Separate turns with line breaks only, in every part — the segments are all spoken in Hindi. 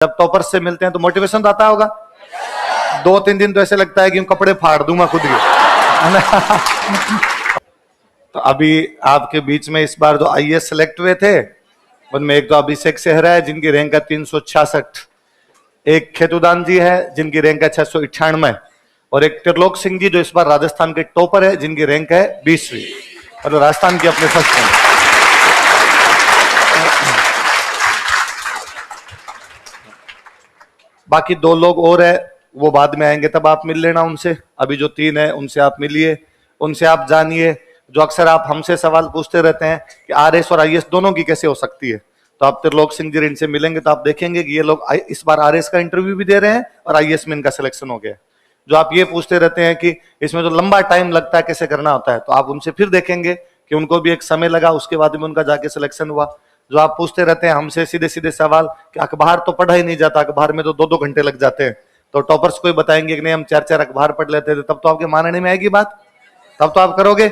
जब टॉपर से मिलते हैं तो मोटिवेशन तो आता होगा। 2-3 दिन तो ऐसे लगता है कि कपड़े फाड़ दूंगा खुद के, है ना। तो अभी आपके बीच में इस बार जो आईएएस सेलेक्ट हुए थे उनमें एक तो अभिषेक सेहरा है जिनकी रैंक है 366, एक खेतुदान जी है जिनकी रैंक है 698, और एक त्रिलोक सिंह जी जो इस बार राजस्थान के टॉपर है जिनकी रैंक है 20वीं, मतलब राजस्थान की अपने फर्स्ट रैंक। बाकी 2 लोग और है वो बाद में आएंगे, तब आप मिल लेना उनसे। अभी जो 3 है उनसे आप मिलिए, उनसे आप जानिए। जो अक्सर आप हमसे सवाल पूछते रहते हैं कि आरएस और आईएएस दोनों की कैसे हो सकती है, तो आप त्रिलोक सिंह जी इनसे मिलेंगे तो आप देखेंगे कि ये लोग इस बार आरएस का इंटरव्यू भी दे रहे हैं और आईएएस में इनका सिलेक्शन हो गया। जो आप ये पूछते रहते हैं कि इसमें जो लंबा टाइम लगता है कैसे करना होता है, तो आप उनसे फिर देखेंगे कि उनको भी एक समय लगा, उसके बाद में उनका जाके सिलेक्शन हुआ। जो आप पूछते रहते हैं हमसे सीधे सीधे सवाल कि अखबार तो पढ़ा ही नहीं जाता, अखबार में तो 2-2 घंटे लग जाते हैं, तो टॉपर्स को ही बताएंगे कि नहीं हम 4-4 अखबार पढ़ लेते थे, तब तो आपके मानने में आएगी बात, तब तो आप करोगे।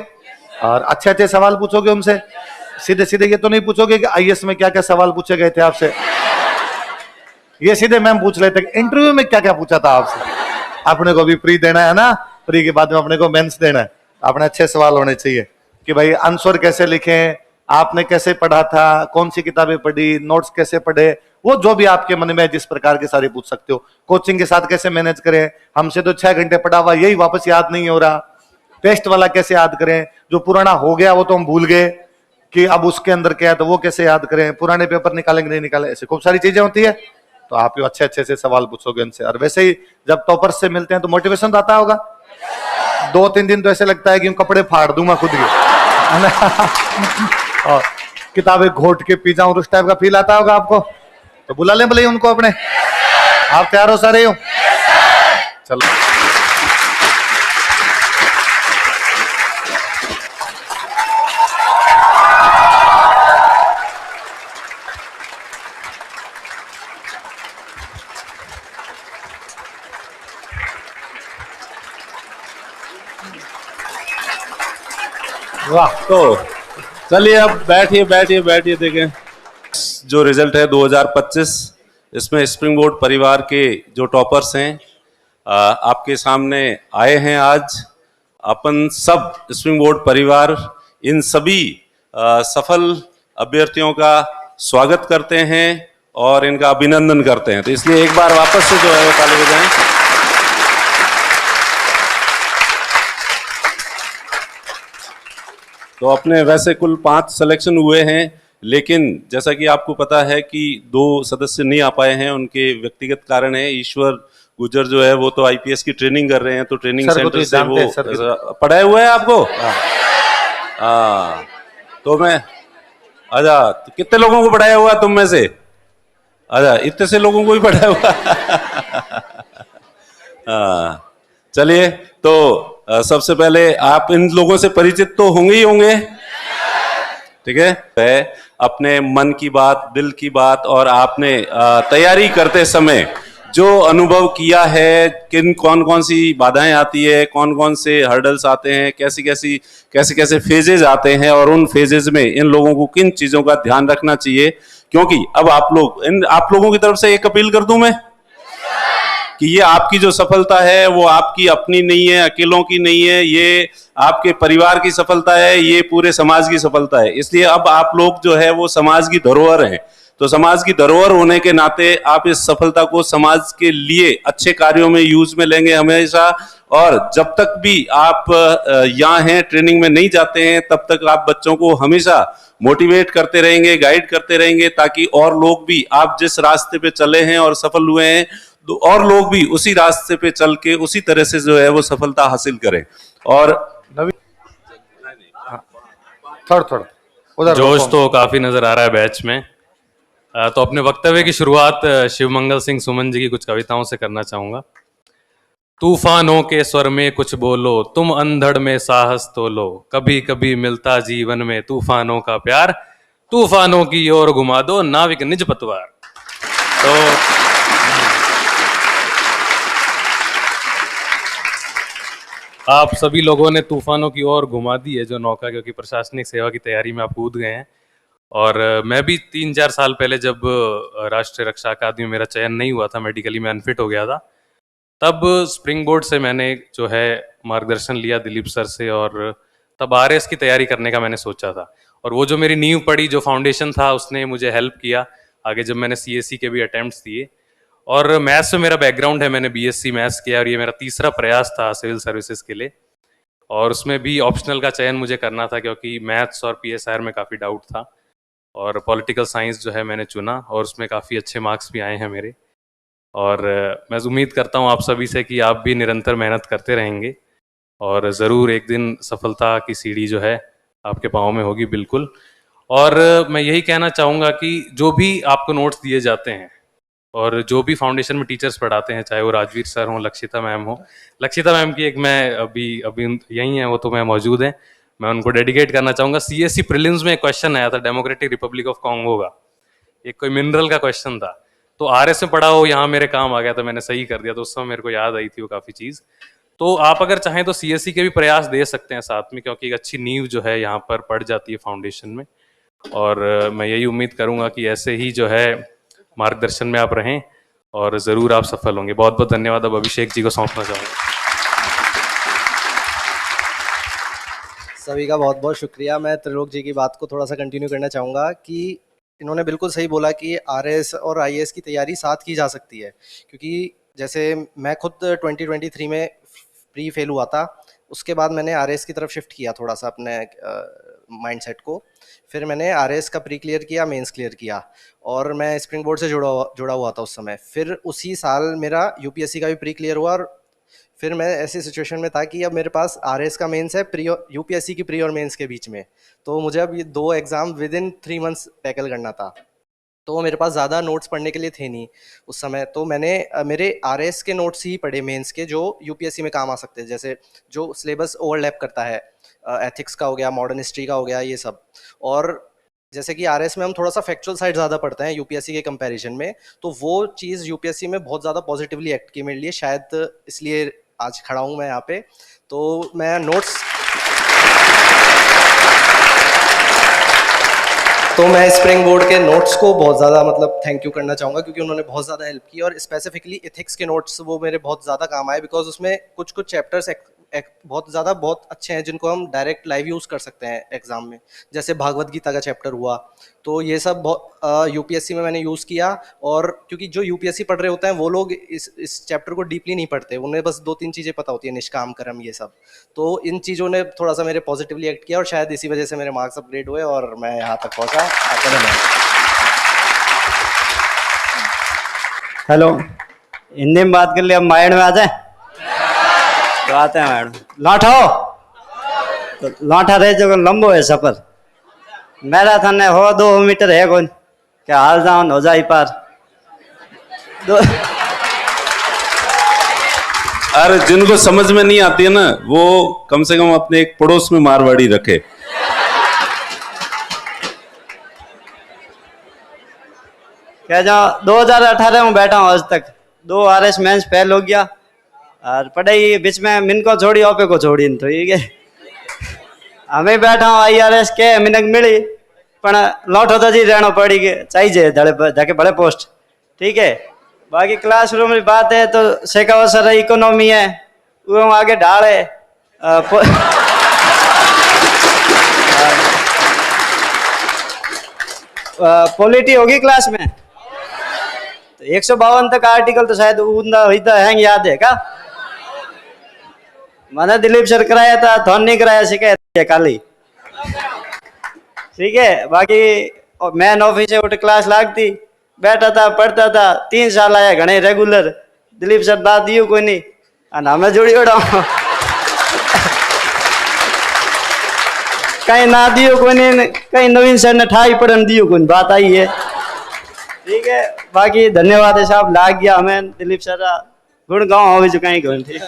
और अच्छे अच्छे सवाल पूछोगे उनसे, सीधे सीधे ये तो नहीं पूछोगे कि आईएएस में क्या क्या सवाल पूछे गए थे आपसे, ये सीधे मैम पूछ लेते इंटरव्यू में क्या क्या पूछा था आपसे। अपने को भी प्री देना है ना, प्री के बाद में अपने को मेंस देना है, अपने अच्छे सवाल होने चाहिए कि भाई आंसर कैसे लिखें, आपने कैसे पढ़ा था, कौन सी किताबें पढ़ी, नोट्स कैसे पढ़े, वो जो भी आपके मन में है जिस प्रकार के सारे पूछ सकते हो। कोचिंग के साथ कैसे मैनेज करें, हमसे तो 6 घंटे पढ़ा हुआ यही वापस याद नहीं हो रहा, टेस्ट वाला कैसे याद करें, जो पुराना हो गया वो तो हम भूल गए कि अब उसके अंदर क्या है तो वो कैसे याद करें, पुराने पेपर निकालेंगे नहीं निकाले, ऐसे खूब सारी चीजें होती है। तो आप अच्छे अच्छे से सवाल पूछोगे उनसे। और वैसे ही जब टॉपर से मिलते हैं तो मोटिवेशन तो आता होगा। 2-3 दिन तो ऐसे लगता है कि कपड़े फाड़ दूंगा खुद के, है ना, और किताबें घोट के पी जाऊं, उस टाइप का फील आता होगा आपको। तो बुला लें भले उनको अपने, आप तैयार हो सारे हो? चलो
वाह। तो चलिए अब बैठिए बैठिए बैठिए, देखें जो रिजल्ट है 2025, इसमें स्प्रिंग बोर्ड परिवार के जो टॉपर्स हैं आपके सामने आए हैं आज। अपन सब स्प्रिंग बोर्ड परिवार इन सभी सफल अभ्यर्थियों का स्वागत करते हैं और इनका अभिनंदन करते हैं। तो इसलिए एक बार वापस से जो है वो ताली बजाएं। तो अपने वैसे कुल 5 सिलेक्शन हुए हैं, लेकिन जैसा कि आपको पता है कि 2 सदस्य नहीं आ पाए हैं, उनके व्यक्तिगत कारण है। ईश्वर गुजर जो है वो तो आईपीएस की ट्रेनिंग कर रहे हैं, तो ट्रेनिंग सेंटर से वो पढ़ाए हुए हैं आपको। हाँ, तो मैं अच्छा, तो कितने लोगों को पढ़ाया हुआ तुम में से? अच्छा, इतने से लोगों को ही पढ़ाया हुआ। हाँ, चलिए तो सबसे पहले आप इन लोगों से परिचित तो होंगे ही होंगे, ठीक है। अपने मन की बात, दिल की बात, और आपने तैयारी करते समय जो अनुभव किया है, कौन कौन सी बाधाएं आती है, कौन कौन से हर्डल्स आते हैं, कैसे कैसे फेजेज आते हैं, और उन फेजेज में इन लोगों को किन चीजों का ध्यान रखना चाहिए। क्योंकि अब आप लोगों की तरफ से एक अपील कर दूं मैं कि ये आपकी जो सफलता है वो आपकी अपनी नहीं है, अकेलों की नहीं है, ये आपके परिवार की सफलता है, ये पूरे समाज की सफलता है। इसलिए अब आप लोग जो है वो समाज की धरोहर हैं, तो समाज की धरोहर होने के नाते आप इस सफलता को समाज के लिए अच्छे कार्यों में यूज में लेंगे हमेशा। और जब तक भी आप यहाँ हैं, ट्रेनिंग में नहीं जाते हैं, तब तक आप बच्चों को हमेशा मोटिवेट करते रहेंगे, गाइड करते रहेंगे, ताकि और लोग भी आप जिस रास्ते पे चले हैं और सफल हुए हैं, तो और लोग भी उसी रास्ते पे चल के उसी तरह से जो है वो सफलता हासिल करें। और
थोड़ा जोश तो काफी नजर आ रहा है बैच में। तो अपने वक्तव्य की शुरुआत शिवमंगल सिंह सुमन जी की कुछ कविताओं से करना चाहूंगा। तूफानों के स्वर में कुछ बोलो, तुम अंधड़ में साहस तोलो, कभी कभी मिलता जीवन में तूफानों का प्यार, तूफानों की ओर घुमा दो नाविक निज पतवार। तो आप सभी लोगों ने तूफानों की ओर घुमा दी है जो नौका, क्योंकि प्रशासनिक सेवा की तैयारी में आप कूद गए हैं। और मैं भी 3-4 साल पहले जब राष्ट्रीय रक्षा अकादमी में मेरा चयन नहीं हुआ था, मेडिकली मैं अनफिट हो गया था, तब स्प्रिंग बोर्ड से मैंने जो है मार्गदर्शन लिया दिलीप सर से, और तब आरएस की तैयारी करने का मैंने सोचा था। और वो जो मेरी नींव पड़ी, जो फाउंडेशन था, उसने मुझे हेल्प किया आगे जब मैंने सीएससी के भी अटेम्प्ट्स दिए। और मैथ्स में मेरा बैकग्राउंड है, मैंने बीएससी मैथ्स किया और ये मेरा तीसरा प्रयास था सिविल सर्विसेज के लिए। और उसमें भी ऑप्शनल का चयन मुझे करना था क्योंकि मैथ्स और पीएसआर में काफ़ी डाउट था, और पॉलिटिकल साइंस जो है मैंने चुना और उसमें काफ़ी अच्छे मार्क्स भी आए हैं मेरे। और मैं उम्मीद करता हूँ आप सभी से कि आप भी निरंतर मेहनत करते रहेंगे और ज़रूर एक दिन सफलता की सीढ़ी जो है आपके पाँव में होगी, बिल्कुल। और मैं यही कहना चाहूँगा कि जो भी आपको नोट्स दिए जाते हैं और जो भी फाउंडेशन में टीचर्स पढ़ाते हैं, चाहे वो राजवीर सर हों, लक्षिता मैम हो, लक्षिता मैम की एक मैं अभी यही है, वो तो मैं मौजूद हैं, मैं उनको डेडिकेट करना चाहूँगा। सीएससी प्रीलिम्स में एक क्वेश्चन आया था डेमोक्रेटिक रिपब्लिक ऑफ कॉन्गो का, एक कोई मिनरल का क्वेश्चन था, तो आरएस में पढ़ा हो, यहाँ मेरे काम आ गया, तो मैंने सही कर दिया, तो उस समय मेरे को याद आई थी वो काफ़ी चीज़। तो आप अगर चाहें तो सीएससी के भी प्रयास दे सकते हैं साथ में, क्योंकि एक अच्छी नींव जो है यहाँ पर पड़ जाती है फाउंडेशन में। और मैं यही उम्मीद करूँगा कि ऐसे ही जो है मार्गदर्शन में आप रहें और ज़रूर आप सफल होंगे। बहुत बहुत धन्यवाद। अब अभिषेक जी को सौंपना चाहूँगा।
सभी का बहुत बहुत शुक्रिया। मैं त्रिलोक जी की बात को थोड़ा सा कंटिन्यू करना चाहूँगा कि इन्होंने बिल्कुल सही बोला कि आरएस और आईएएस की तैयारी साथ की जा सकती है, क्योंकि जैसे मैं खुद 2023 में प्री फेल हुआ था, उसके बाद मैंने आरएस की तरफ शिफ्ट किया थोड़ा सा अपने माइंडसेट को, फिर मैंने आरएस का प्री क्लियर किया, मेंस क्लियर किया, और मैं स्प्रिंग बोर्ड से जुड़ा हुआ था उस समय। फिर उसी साल मेरा यूपीएससी का भी प्री क्लियर हुआ, और फिर मैं ऐसी सिचुएशन में था कि अब मेरे पास आरएस का मेंस है प्री यूपीएससी की प्री और मेंस के बीच में, तो मुझे अब ये 2 exam with in 3 months tackle करना था। तो मेरे पास ज़्यादा नोट्स पढ़ने के लिए थे नहीं उस समय, तो मैंने मेरे आरएस के नोट्स ही पढ़े मेंस के, जो यूपीएससी में काम आ सकते हैं, जैसे जो सिलेबस ओवरलैप करता है, एथिक्स का हो गया, मॉडर्न हिस्ट्री का हो गया, ये सब। और जैसे कि आरएस में हम थोड़ा सा फैक्चुअल साइड ज़्यादा पढ़ते हैं यूपीएससी के कंपैरिजन में, तो वो चीज़ यूपीएससी में बहुत ज़्यादा पॉजिटिवली एक्ट की मेरे लिए, शायद इसलिए आज खड़ा हूँ मैं यहाँ पे। तो मैं स्प्रिंग बोर्ड के नोट्स को बहुत ज़्यादा मतलब थैंक यू करना चाहूँगा, क्योंकि उन्होंने बहुत ज़्यादा हेल्प की, और स्पेसिफिकली एथिक्स के नोट्स वो मेरे बहुत ज़्यादा काम आए, बिकॉज उसमें कुछ चैप्टर्स बहुत अच्छे हैं जिनको हम डायरेक्ट लाइव यूज़ कर सकते हैं एग्जाम में, जैसे भागवत गीता का चैप्टर हुआ, तो ये सब यूपीएससी में मैंने यूज़ किया। और क्योंकि जो यूपीएससी पढ़ रहे होते हैं वो लोग इस चैप्टर को डीपली नहीं पढ़ते, उन्हें बस 2-3 चीज़ें पता होती है, निष्काम कर्म, ये सब। तो इन चीज़ों ने थोड़ा सा मेरे पॉजिटिवली एक्ट किया, और शायद इसी वजह से मेरे मार्क्स अपग्रेड हुए और मैं यहाँ तक पहुँचा। आपका धन्यवाद।
हेलो, हिंदी में बात कर लिया, अब माइंड में आ जाए तो आते हैं मैडम। लौटा हो तो लौटा रहे जो लंबो है सफर, मैराथन है हो 2 मीटर है कौन क्या हाल जान हो जाए पार।
अरे जिनको समझ में नहीं आती है ना, वो कम से कम अपने एक पड़ोस में मारवाड़ी रखे।
क्या जाओ 2018 में बैठा हूँ आज तक, 2 आरएस मेंस फेल हो गया, और पढ़ाई बीच में मिन को छोड़ी, ओपे को छोड़ी, तो ठीक है हमें बैठा हूँ IRS के मिनक मिली, पर लौट होता जी रहना पड़ी के चाहिए धके बड़े पोस्ट, ठीक है। बाकी क्लासरूम में बात है तो शेखावत सर इकोनॉमी है, वो आगे ढाल है, पॉलिटी होगी क्लास में, तो 152 तक आर्टिकल तो शायद हैंग याद है क्या? मैंने दिलीप सर कराया था, थोन नहीं कराया, शिकायत है खाली, ठीक है। बाकी मैन ऑफिस से उठ क्लास लागती, बैठा था, पढ़ता था, 3 साल आया घने रेगुलर, दिलीप सर दाद दियो कोई नहीं, हमें जोड़ी उड़ा कहीं ना दियो कोई नहीं, कहीं नवीन सर ने ठाई पढ़न दियो कोई, बात आई है, ठीक है। बाकी धन्यवाद है साहब, लाग गया हमें दिलीप सर गुण गाँव हो जो कहीं गुण, ठीक।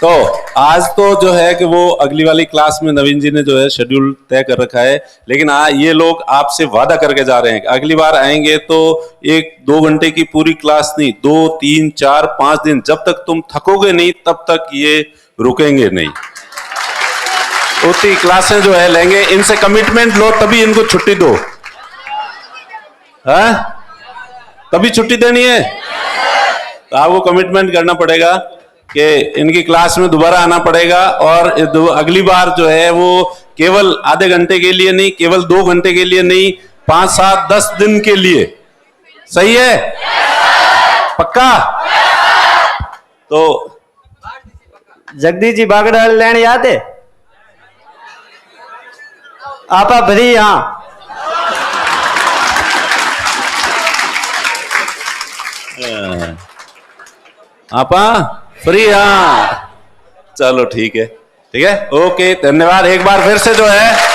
तो आज तो जो है कि वो अगली वाली क्लास में नवीन जी ने जो है शेड्यूल तय कर रखा है, लेकिन ये लोग आपसे वादा करके जा रहे हैं अगली बार आएंगे तो 1-2 घंटे की पूरी क्लास नहीं, 2, 3, 4, 5 दिन, जब तक तुम थकोगे नहीं तब तक ये रुकेंगे नहीं। उतनी क्लासें जो है लेंगे। इनसे कमिटमेंट लो तभी इनको छुट्टी दो, हाँ? तभी छुट्टी देनी है। तो आपको कमिटमेंट करना पड़ेगा कि इनकी क्लास में दोबारा आना पड़ेगा, और अगली बार जो है वो केवल आधे घंटे के लिए नहीं, केवल 2 घंटे के लिए नहीं, 5, 7, 10 दिन के लिए। सही है? पक्का? तो
जगदीश जी बागड़ा लेन याद है? आपा भरी हाँ।
आपा फ्री, हाँ चलो ठीक है, ठीक है, ओके, धन्यवाद। एक बार फिर से जो है